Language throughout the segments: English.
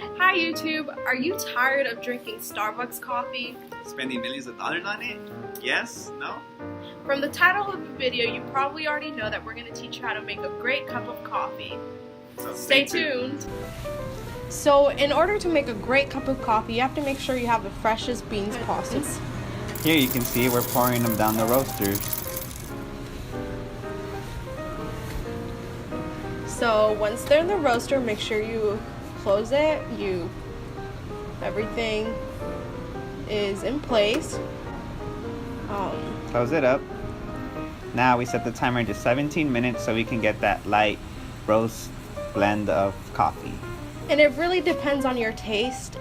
Hi YouTube, are you tired of drinking Starbucks coffee? Spending millions of dollars on it? Yes? No? From the title of the video, you probably already know that we're going to teach you how to make a great cup of coffee. So Stay tuned. So in order to make a great cup of coffee, you have to make sure you have the freshest beans possible. Here you can see we're pouring them down the roaster. So once they're in the roaster, make sure you close it. Everything is in place. Close it up. Now we set the timer to 17 minutes so we can get that light roast blend of coffee. And it really depends on your taste.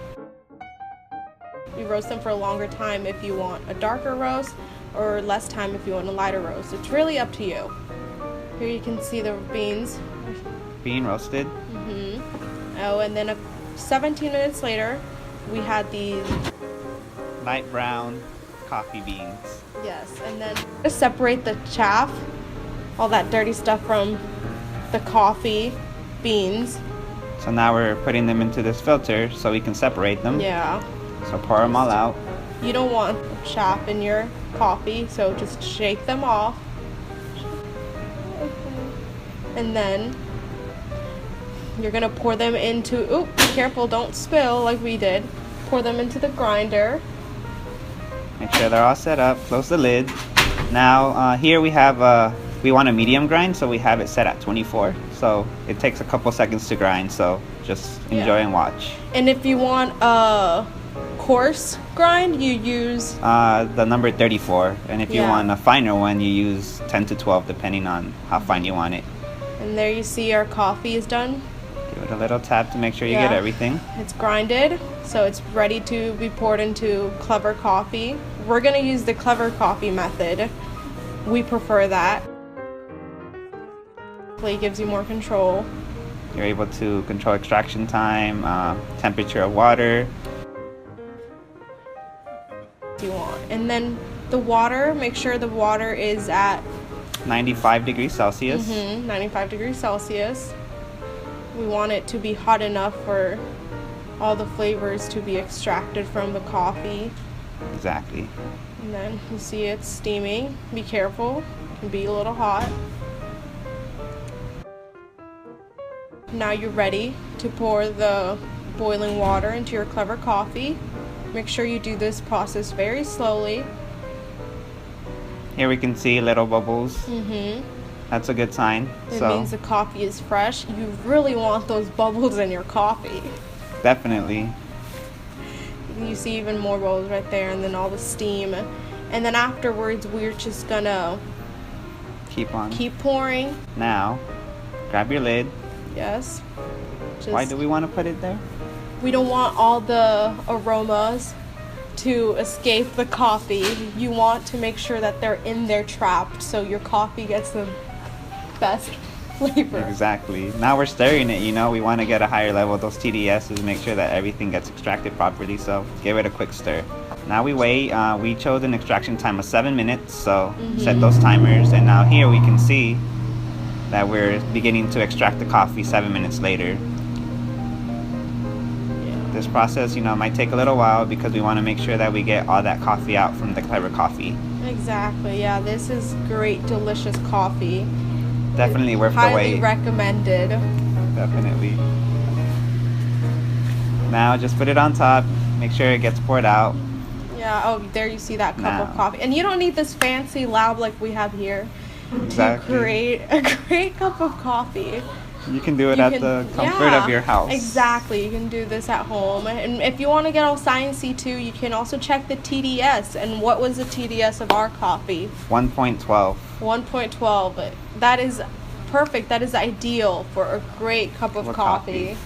You roast them for a longer time if you want a darker roast, or less time if you want a lighter roast. It's really up to you. Here you can see the beans being roasted. Oh, and then 17 minutes later, we had these light brown coffee beans. Yes, and then just separate the chaff, all that dirty stuff from the coffee beans. So now we're putting them into this filter so we can separate them. Yeah. So pour them all out. You don't want chaff in your coffee, so just shake them off. And then you're gonna pour them into, be careful, don't spill like we did. Pour them into the grinder. Make sure they're all set up, close the lid. Now here we have, we want a medium grind, so we have it set at 24. So it takes a couple seconds to grind, so just enjoy and watch. And if you want a coarse grind, you use the number 34. And if you want a finer one, you use 10 to 12, depending on how fine you want it. And there you see our coffee is done. Give it a little tap to make sure you get everything. It's grinded, so it's ready to be poured into Clever Coffee. We're going to use the Clever Coffee method. We prefer that. It gives you more control. You're able to control extraction time, temperature of water. You want. And then the water, make sure the water is at 95 degrees Celsius. 95 degrees Celsius. We want it to be hot enough for all the flavors to be extracted from the coffee. Exactly. And then you see it's steaming. Be careful, it can be a little hot. Now you're ready to pour the boiling water into your Clever Coffee. Make sure you do this process very slowly. Here we can see little bubbles. That's a good sign. It means the coffee is fresh. You really want those bubbles in your coffee. Definitely. You see even more bubbles right there, and then all the steam. And then afterwards, we're just gonna keep pouring. Now, grab your lid. Yes. Why do we want to put it there? We don't want all the aromas to escape the coffee. You want to make sure that they're in there trapped, so your coffee gets the best flavor. Exactly. Now we're stirring it, we want to get a higher level of those TDSs, make sure that everything gets extracted properly, so give it a quick stir. Now we wait. We chose an extraction time of 7 minutes, so set those timers, and now here we can see that we're beginning to extract the coffee 7 minutes later. This process, might take a little while because we want to make sure that we get all that coffee out from the Clever Coffee. Exactly, yeah, this is great, delicious coffee. Definitely worth the wait. Highly recommended. Definitely. Now just put it on top, make sure it gets poured out. Yeah, there you see that cup of coffee. And you don't need this fancy lab like we have here to create a great cup of coffee. You can do it at the comfort of your house. Exactly. You can do this at home. And if you want to get all sciencey too, you can also check the TDS. And what was the TDS of our coffee? 1.12. 1.12. That is perfect. That is ideal for a great cup of coffee.